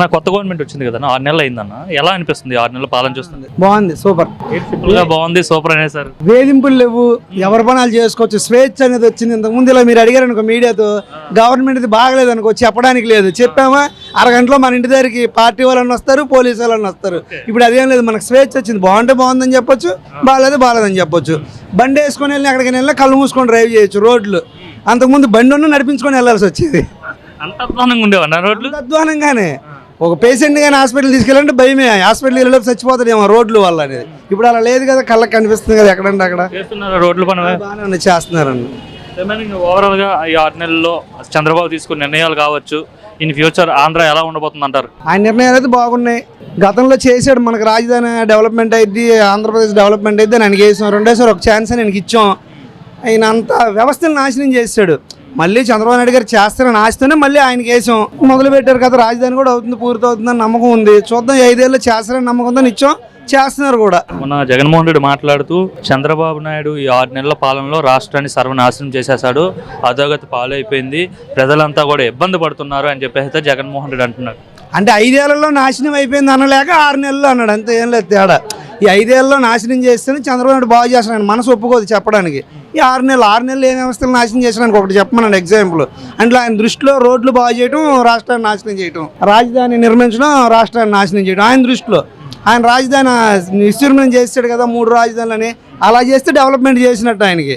నా కొత్త గవర్నమెంట్ వచ్చింది కదా 6 నెలలు అయిందన్న, ఎలా అనిపిస్తుంది 6 నెలల పాలన చూస్తుంది? బాగుంది, సూపర్. బాగుంది, సూపర్ అనే సార్. వేధింపులు లేవు, ఎవరి పనాలు చేసుకోవచ్చు, స్వేచ్ఛ అనేది వచ్చింది. ఇంతకుముందు ఇలా మీరు అడిగారు అనుకో మీడియాతో, గవర్నమెంట్ ఇది బాగలేదు అనుకో, చెప్పడానికి లేదు. చెప్పామా అరగంటలో మన ఇంటి దగ్గరికి పార్టీ వాళ్ళని వస్తారు, పోలీసు వాళ్ళని వస్తారు. ఇప్పుడు అదేం లేదు, మనకు స్వేచ్ఛ వచ్చింది. బాగుంటే బాగుందని చెప్పొచ్చు, బాగాలేదని చెప్పొచ్చు. బండి వేసుకొని వెళ్ళి ఎక్కడికి వెళ్ళినా కళ్ళు మూసుకొని డ్రైవ్ చేయొచ్చు. రోడ్లు అంతకుముందు బండి ఉన్న నడిపించుకొని వెళ్ళాల్సి వచ్చేది. అంత అధ్వానంగా ఉండేవన్న రోడ్లు? అధ్వానంగానే. ఒక పేషెంట్ కానీ హాస్పిటల్ తీసుకెళ్ళాలంటే భయమే, హాస్పిటల్కి వెళ్ళి చచ్చిపోతాడేమో రోడ్లు వల్ల అనేది. ఇప్పుడు అలా లేదు కదా, కళ్ళకి కనిపిస్తుంది కదా ఎక్కడంటే అక్కడ. రోడ్లు పని బాగానే చేస్తున్నారండి. ఓవరాల్ గా ఈ 6 నెలల్లో చంద్రబాబు తీసుకున్న నిర్ణయాలు కావచ్చు, ఇన్ ఫ్యూచర్ ఆంధ్ర ఎలా ఉండబోతుంది అంటారు? ఆయన నిర్ణయాలు అయితే బాగున్నాయి. గతంలో చేశాడు, మనకు రాజధాని డెవలప్మెంట్ అయింది, ఆంధ్రప్రదేశ్ డెవలప్మెంట్ అయితే ఆయనకి వేసాం. రెండోసారి ఒక ఛాన్స్ అని ఆయనకి ఇచ్చాం. ఆయన అంత వ్యవస్థను నాశనం చేశాడు. మళ్ళీ చంద్రబాబు నాయుడు గారు చేస్తారని ఆశతోనే మళ్ళీ ఆయనకి వేసాం. మొదలు పెట్టారు కదా, రాజధాని కూడా అవుతుంది, పూర్తి అవుతుందని నమ్మకం ఉంది. చూద్దాం, 5 ఏళ్ళు చేస్తారని నమ్మకంతో ఇచ్చాం, చేస్తున్నారు కూడా. మన జగన్మోహన్ రెడ్డి మాట్లాడుతూ చంద్రబాబు నాయుడు ఈ 6 నెలల పాలనలో రాష్ట్రాన్ని సర్వనాశనం చేసేశాడు, అధోగతి పాలైపోయింది, ప్రజలంతా కూడా ఇబ్బంది పడుతున్నారు అని చెప్పేసి జగన్మోహన్ రెడ్డి అంటున్నారు. అంటే 5 ఏళ్లలో నాశనం అయిపోయింది అనలేక 6 నెలలు అన్నాడు, అంతే, ఏం లేదు తేడా. ఈ 5 ఏళ్లలో నాశనం చేస్తేనే చంద్రబాబు నాయుడు బాగు చేస్తున్నాడు, మనసు ఒప్పుకోదు చెప్పడానికి. ఈ 6 నెలలు ఏ వ్యవస్థలు నాశనం చేసడానికి ఒకటి చెప్పమన్నాడు ఎగ్జాంపుల్. అంటే ఆయన దృష్టిలో రోడ్లు బాగు చేయడం, రాష్ట్రాన్ని నాశనం చేయడం, రాజధాని నిర్మించడం, రాష్ట్రాన్ని నాశనం చేయడం. ఆయన దృష్టిలో ఆయన రాజధాని విస్తీర్ణం చేస్తాడు కదా 3 రాజధానులని, అలా చేస్తే డెవలప్మెంట్ చేసినట్టు. ఆయనకి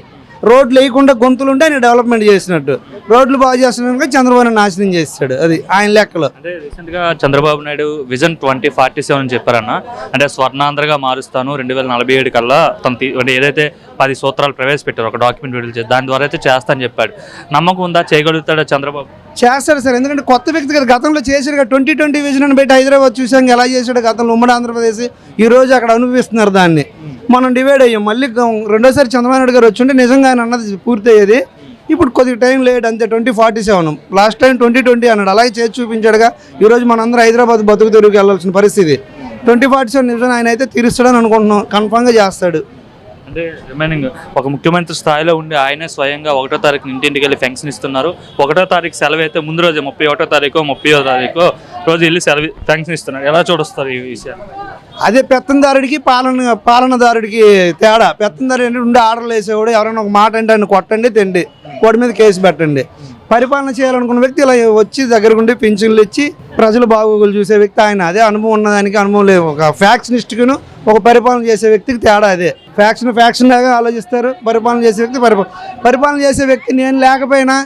రోడ్లు వేయకుండా గొంతులు ఉంటే ఆయన డెవలప్మెంట్ చేసినట్టు. రోడ్లు బాగు చేస్తున్నా చంద్రబాబు నాశనం చేస్తాడు, అది ఆయన లెక్కలో. అంటే రీసెంట్ గా చంద్రబాబు నాయుడు విజన్ 2047 అని చెప్పారన్న. అంటే స్వర్ణాంధ్రగా మారుస్తాను 2047 కల్లా అంటే ఏదైతే 10 సూత్రాలు ప్రవేశపెట్టారు, ఒక డాక్యుమెంట్ విడుదల చేసి దాని ద్వారా అయితే చేస్తా అని చెప్పాడు. నమ్మకం ఉందా, చేయగలుగుతాడా చంద్రబాబు? చేస్తాడు సార్, ఎందుకంటే కొత్త వ్యక్తి కదా. గతంలో చేశాడు కదా, 2020 విజన్ అని పెట్టి హైదరాబాద్ చూసాం ఎలా చేశాడు గతంలో, ఉమ్మడి ఆంధ్రప్రదేశ్. ఈ రోజు అక్కడ అనుభవిస్తున్నారు దాన్ని. మనం డివైడ్ అయ్యాం. మళ్ళీ రెండోసారి చంద్రబాబు నాయుడు గారు వచ్చి ఉంటే నిజంగా ఆయన అన్నది పూర్తి అయ్యేది. ఇప్పుడు కొద్దిగా టైం లేట్ అంతే. 2047 లాస్ట్ టైం 2020 అన్నాడు, అలాగే చేసి చూపించాడుగా. ఈరోజు మనందరూ హైదరాబాద్ బతుకు తిరిగి వెళ్ళాల్సిన పరిస్థితి. 2047 నిజం ఆయన అయితే తీరుస్తాడని అనుకుంటున్నాం, కన్ఫామ్గా చేస్తాడు. అంటే రిమైనింగ్ ఒక ముఖ్యమంత్రి స్థాయిలో ఉండి ఆయనే స్వయంగా 1వ తారీఖు ఇంటింటికి వెళ్ళి ఫంక్షన్ ఇస్తున్నారు. 1వ తారీఖు సెలవు అయితే ముందు రోజు 31వ తారీఖు 30వ తారీఖు రోజు వెళ్ళి సెలవు ఫంక్షన్ ఇస్తున్నారు. ఎలా చూడొస్తారు ఈ విషయాన్ని? అదే పెత్తందారుడికి పాలనదారుడికి తేడా. పెత్తందారు ఏంటంటే ఉండే ఆర్డర్లు వేసేవాడు, ఎవరైనా ఒక మాట అంటే ఆయన కొట్టండి, తిండి, వాడి మీద కేసు పెట్టండి. పరిపాలన చేయాలనుకున్న వ్యక్తి ఇలా వచ్చి దగ్గరకుండి పింఛన్లు ఇచ్చి ప్రజలు బాగోగులు చూసే వ్యక్తి ఆయన. అదే అనుభవం ఉన్నదానికి అనుభవం లేదు. ఒక ఫ్యాక్షనిస్ట్కును ఒక పరిపాలన చేసే వ్యక్తికి తేడా అదే. ఫ్యాక్షన్ లాగా ఆలోచిస్తారు, పరిపాలన చేసే వ్యక్తి పరిపాలన చేసే వ్యక్తి నేను లేకపోయినా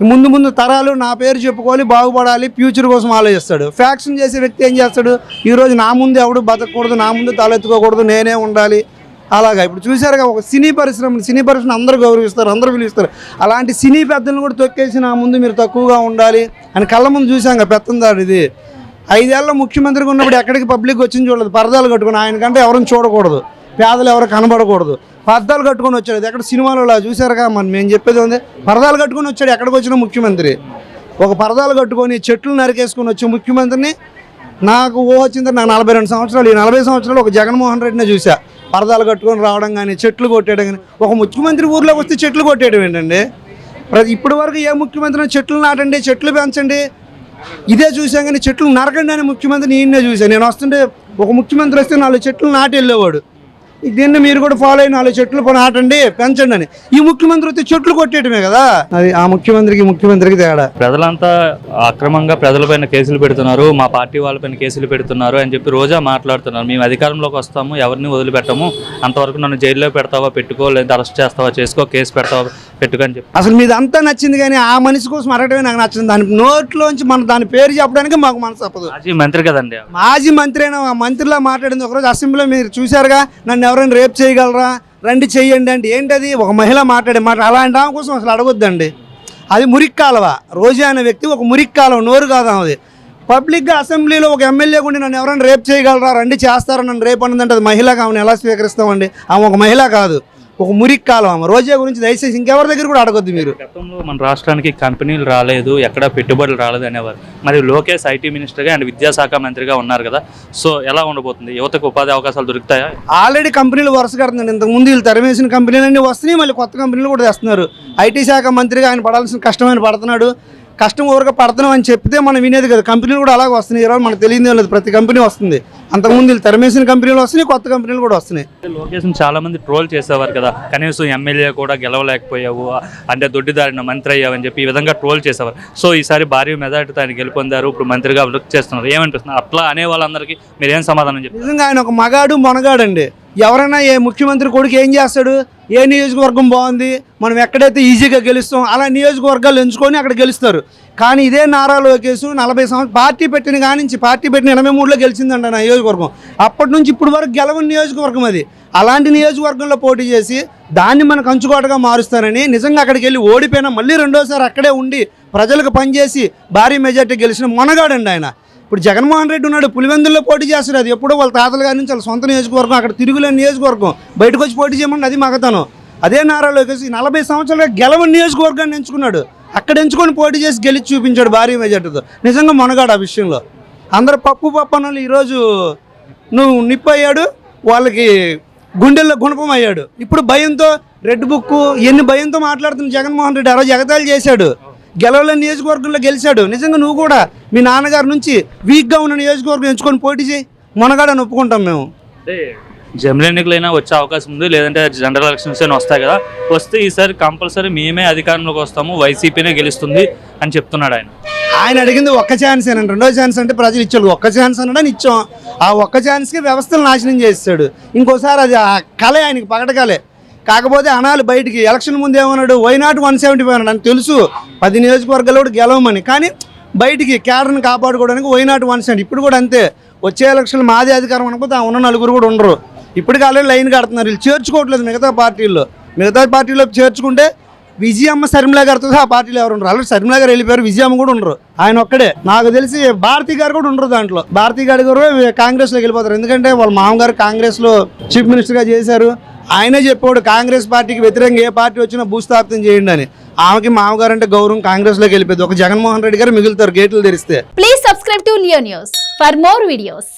ముందు తరాలు నా పేరు చెప్పుకోవాలి, బాగుపడాలి, ఫ్యూచర్ కోసం ఆలోచిస్తాడు. ఫ్యాక్షన్ చేసే వ్యక్తి ఏం చేస్తాడు, ఈరోజు నా ముందు ఎవడు బతకూడదు, నా ముందు తలెత్తుకోకూడదు, నేనే ఉండాలి. అలాగా ఇప్పుడు చూసారుగా ఒక సినీ పరిశ్రమ అందరూ గౌరవిస్తారు, అందరూ పిలుస్తారు. అలాంటి సినీ పెద్దలను కూడా తొక్కేసి నా ముందు మీరు తక్కువగా ఉండాలి అని కళ్ళ ముందు చూసాం కదా పెత్తందాడు. ఇది 5 ఏళ్ళలో ముఖ్యమంత్రిగా ఉన్నప్పుడు ఎక్కడికి పబ్లిక్ వచ్చింది చూడలేదు. పరదాలు కట్టుకుని ఆయనకంటే ఎవరిని చూడకూడదు, పేదలు ఎవరు కనబడకూడదు, పరదాలు కట్టుకొని వచ్చాడు. ఎక్కడ సినిమాలో చూసారుగా, మనం మేము చెప్పేది ఉంది, పరదాలు కట్టుకొని వచ్చాడు ఎక్కడికి వచ్చిన ముఖ్యమంత్రి. ఒక పరదాలు కట్టుకొని చెట్లు నరికేసుకొని వచ్చే ముఖ్యమంత్రిని నాకు వచ్చింది. నాకు 42 సంవత్సరాలు. ఈ 40 సంవత్సరాలు ఒక జగన్మోహన్ రెడ్డినే చూసా పరదాలు కట్టుకొని రావడం కానీ, చెట్లు కొట్టేయడం కానీ. ఒక ముఖ్యమంత్రి ఊర్లోకి వస్తే చెట్లు కొట్టేయడం ఏంటండి? ఇప్పటి వరకు ఏ ముఖ్యమంత్రి చెట్లు నాటండి, చెట్లు పెంచండి ఇదే చూసాం, కానీ చెట్లు నరకండి అనే ముఖ్యమంత్రి నేనే చూసాను. నేను వస్తుంటే ఒక ముఖ్యమంత్రి వస్తే 4 చెట్లు నాటి వెళ్ళేవాడు. దీన్ని మీరు కూడా ఫాలో అయ్యి 4 చెట్లు నాటండి, పెంచండి అని. ఈ ముఖ్యమంత్రి వస్తే చెట్లు కొట్టేయటమే కదా. అది ఆ ముఖ్యమంత్రికి తేడా. ప్రజలంతా అక్రమంగా ప్రజలపైన కేసులు పెడుతున్నారు, మా పార్టీ వాళ్ళపైన కేసులు పెడుతున్నారు అని చెప్పి రోజా మాట్లాడుతున్నారు. మేము అధికారంలోకి వస్తాము, ఎవరిని వదిలిపెట్టము, అంతవరకు నన్ను జైల్లో పెడతావా పెట్టుకో, లేదా అరెస్ట్ చేస్తావా చేసుకో, కేసు పెడతావా పెట్టుకో అని చెప్పి. అసలు మీది అంతా నచ్చింది, కానీ ఆ మనిషి కోసం అడగడమే నాకు నచ్చింది. దాని నోట్లోంచి మన దాని పేరు చెప్పడానికి మాకు మనసు తప్పదు. మాజీ మంత్రి కదండి. మాజీ మంత్రి అయినా ఆ మంత్రిలా మాట్లాడింది. ఒకరోజు అసెంబ్లీలో మీరు చూశారుగా, నన్ను ఎవరైనా రేప్ చేయగలరా, రండి చెయ్యండి అంటే ఏంటది? ఒక మహిళ మాట్లాడే మాట. అలాంటి ఆమె కోసం అసలు అడగొద్దండి. అది మురికి కాలువ. రోజా అనే వ్యక్తి ఒక మురికి కాలువ, నోరు కాదు అది. పబ్లిక్గా అసెంబ్లీలో ఒక ఎమ్మెల్యే ఉండి నన్ను ఎవరైనా రేప్ చేయగలరా, రండి చేస్తారా, నన్ను రేపు అన్నదంటే అది మహిళగా ఆమెను ఎలా స్వీకరిస్తామండి? ఆమె ఒక మహిళ కాదు, ఒక మురికి కాలం. ఆమె రోజా గురించి దయచేసి ఇంకెవరి దగ్గర కూడా అడగొద్దు మీరు. గతంలో మన రాష్ట్రానికి కంపెనీలు రాలేదు, ఎక్కడ పెట్టుబడులు రాలేదు అనేవారు. మరి లోకేష్ ఐటీ మినిస్టర్గా అండ్ విద్యాశాఖ మంత్రిగా ఉన్నారు కదా, సో ఎలా ఉండబోతుంది? యువతకు ఉపాధి అవకాశాలు దొరుకుతాయా? ఆల్రెడీ కంపెనీలు వరుస కడుతున్నాడు. ఇంతకుముందు వీళ్ళు తరిమేసిన కంపెనీలన్నీ వస్తున్నాయి, మళ్ళీ కొత్త కంపెనీలు కూడా తెస్తున్నారు. ఐటీ శాఖ మంత్రిగా ఆయన పడాల్సిన కష్టమైన పడుతున్నాడు. కష్టం ఊరగా పడుతున్నాం అని చెప్తే మనం వినేది కదా. కంపెనీలు కూడా అలాగే వస్తున్నాయి. ఈరోజు మనకు తెలియదే లేదు, ప్రతి కంపెనీ వస్తుంది. అంతకుముందు వీళ్ళు తరిమేసిన కంపెనీలు వస్తున్నాయి, కొత్త కంపెనీలు కూడా వస్తున్నాయి. లోకేష్ని చాలా మంది ట్రోల్ చేసేవారు కదా, కనీసం ఎమ్మెల్యే కూడా గెలవలేకపోయావు, అంటే దొడ్డిదారిన మంత్రి అయ్యావని చెప్పి ఈ విధంగా ట్రోల్ చేసేవారు. సో ఈసారి భారీ మెజార్టీతో ఆయన గెలుపొందారు, ఇప్పుడు మంత్రిగా వర్క్ చేస్తున్నారు. ఏమనిపిస్తున్నారు అట్లా అనే వాళ్ళందరికీ మీరు ఏం సమాధానం చెప్పారు? నిజంగా ఆయన ఒక మగాడు మొనగాడండి. ఎవరైనా ఏ ముఖ్యమంత్రి కొడుకు ఏం చేస్తాడు, ఏ నియోజకవర్గం బాగుంది, మనం ఎక్కడైతే ఈజీగా గెలుస్తాం అలా నియోజకవర్గాలు ఎంచుకొని అక్కడ గెలుస్తారు. కానీ ఇదే నారా లోకేష్ 40 సంవత్సరాలు పార్టీ పెట్టిన కాడి నుంచి, పార్టీ పెట్టిన 83లో గెలిచిందంట నా నియోజకవర్గం. అప్పటి నుంచి ఇప్పుడు వరకు గెలవని నియోజకవర్గం అది. అలాంటి నియోజకవర్గంలో పోటీ చేసి దాన్ని మన కంచుకోటగా మారుస్తారని నిజంగా అక్కడికి వెళ్ళి ఓడిపోయినా మళ్ళీ రెండోసారి అక్కడే ఉండి ప్రజలకు పనిచేసి భారీ మెజార్టీ గెలిచిన మొనగాడండి ఆయన. ఇప్పుడు జగన్మోహన్ రెడ్డి ఉన్నాడు, పులివెందుల్లో పోటీ చేస్తారు. అది ఎప్పుడో వాళ్ళ తాతల గారి నుంచి వాళ్ళ సొంత నియోజకవర్గం, అక్కడ తిరుగులేని నియోజకవర్గం, బయటకు వచ్చి పోటీ చేయమని అది మగతనం. అదే నారా లోకేష్ 40 సంవత్సరాలుగా గెలవని నియోజకవర్గాన్ని ఎంచుకున్నాడు, అక్కడ ఎంచుకొని పోటీ చేసి గెలిచి చూపించాడు భారీ మెజార్టీతో. నిజంగా మొనగాడు ఆ విషయంలో. అందరు పప్పు అన్నోళ్ళు ఈరోజు నువ్వు నిప్పు అయ్యాడు, వాళ్ళకి గుండెల్లో గుణపం అయ్యాడు. ఇప్పుడు భయంతో రెడ్ బుక్ ఎన్ని భయంతో మాట్లాడుతున్న జగన్మోహన్ రెడ్డి ఆ రోజు ఎగతాళి చేశాడు. గెలవలేని నియోజకవర్గంలో గెలిచాడు. నిజంగా నువ్వు కూడా మీ నాన్నగారి నుంచి వీక్గా ఉన్న నియోజకవర్గం ఎంచుకొని పోటీ చేయి, మొనగాడని ఒప్పుకుంటాం మేము. అంటే జమిలీ ఎన్నికలైనా వచ్చే అవకాశం ఉంది, లేదంటే జనరల్ ఎలక్షన్స్ అయినా వస్తాయి కదా, వస్తే ఈసారి కంపల్సరీ మేమే అధికారంలోకి వస్తాము, వైసీపీనే గెలుస్తుంది అని చెప్తున్నాడు ఆయన. ఆయన అడిగింది ఒక్క ఛాన్స్ ఏనండి, రెండో ఛాన్స్ అంటే ప్రజలు ఇచ్చాడు. ఒక్క ఛాన్స్ అనడానికి ఇచ్చాం, ఆ ఒక్క ఛాన్స్కి వ్యవస్థలు నాశనం చేస్తాడు. ఇంకోసారి అది ఆ కళే, ఆయనకి పగటకలే. కాకపోతే అనాలి బయటికి. ఎలక్షన్ ముందు ఏమన్నాడు, వైనాట్ 175 అన్నాడు. అని తెలుసు 10 నియోజకవర్గాలు కూడా గెలవమని, కానీ బయటికి కేడర్ని కాపాడుకోవడానికి వైనాట్ 170. ఇప్పుడు కూడా అంతే, వచ్చే ఎలక్షన్లు మాదే అధికారం అనుకుంటే ఆ ఉన్న నలుగురు కూడా ఉండరు. ఇప్పటికి ఆల్రెడీ లైన్ కడుతున్నారు, వీళ్ళు చేర్చుకోవట్లేదు మిగతా పార్టీల్లో. మిగతా పార్టీలో చేర్చుకుంటే విజయమ్మ శర్మిల గారితో ఆ పార్టీలో ఎవరు ఉండరు. ఆల్రెడీ శర్మిల గారు వెళ్ళిపోయారు, విజయమ్మ కూడా ఉండరు. ఆయన ఒక్కడే, నాకు తెలిసి భారతీ గారు కూడా ఉండరు దాంట్లో. భారతీ గారి గారు కాంగ్రెస్లోకి వెళ్ళిపోతారు, ఎందుకంటే వాళ్ళ మామగారు కాంగ్రెస్లో చీఫ్ మినిస్టర్గా చేశారు. ఆయనే చెప్పాడు కాంగ్రెస్ పార్టీకి వ్యతిరేకంగా ఏ పార్టీ వచ్చినా భూస్థాపితం చేయండి అని. ఆమెకి మామగారు అంటే గౌరవం, కాంగ్రెస్లోకి వెళ్ళిపోయింది. ఒక జగన్మోహన్ రెడ్డి గారు మిగులుతారు గేట్లు తెరిస్తే. Please subscribe to Leo news for more videos.